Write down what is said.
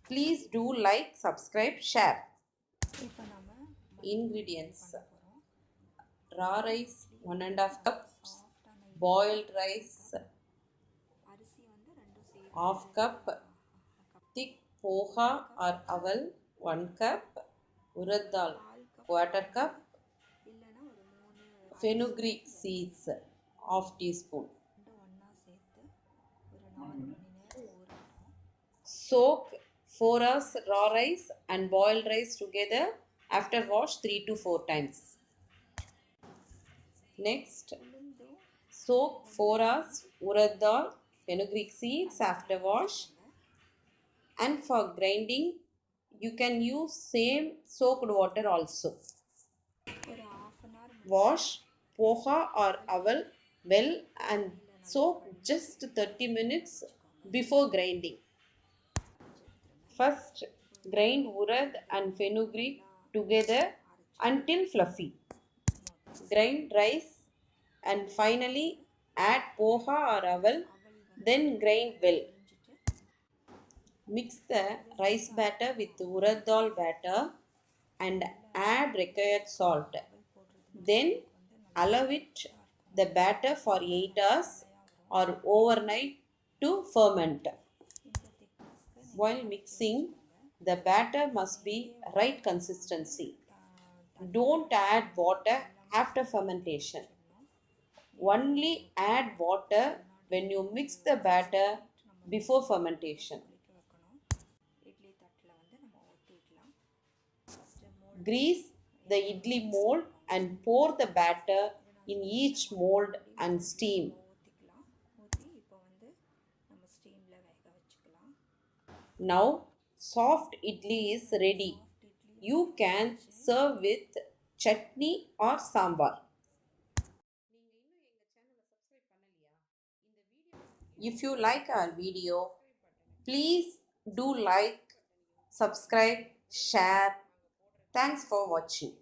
Please do like, subscribe, share. Ingredients: raw rice 1.5 cups, boiled rice half cup, thick poha or aval 1 cup, urad dal 1/4 cup, Fenugreek seeds half teaspoon. Soak 4 hours raw rice and boiled rice together. After wash 3 to 4 times. Next, soak 4 hours urad dal, fenugreek seeds after wash. And for grinding, you can use same soaked water also. Wash poha or aval well and soak just 30 minutes before grinding. First, grind urad and fenugreek together until fluffy. Grind rice and finally add poha or aval, then grind well. Mix the rice batter with urad dal batter and add required salt. Then allow it the batter for 8 hours or overnight to ferment. While mixing, the batter must be right consistency. Don't add water after fermentation. Only add water when you mix the batter before fermentation. Grease the idli mold and pour the batter in each mold and steam. Now soft idli is ready. You can serve with chutney or sambar. If you like our video, please do like, subscribe, share. Thanks for watching.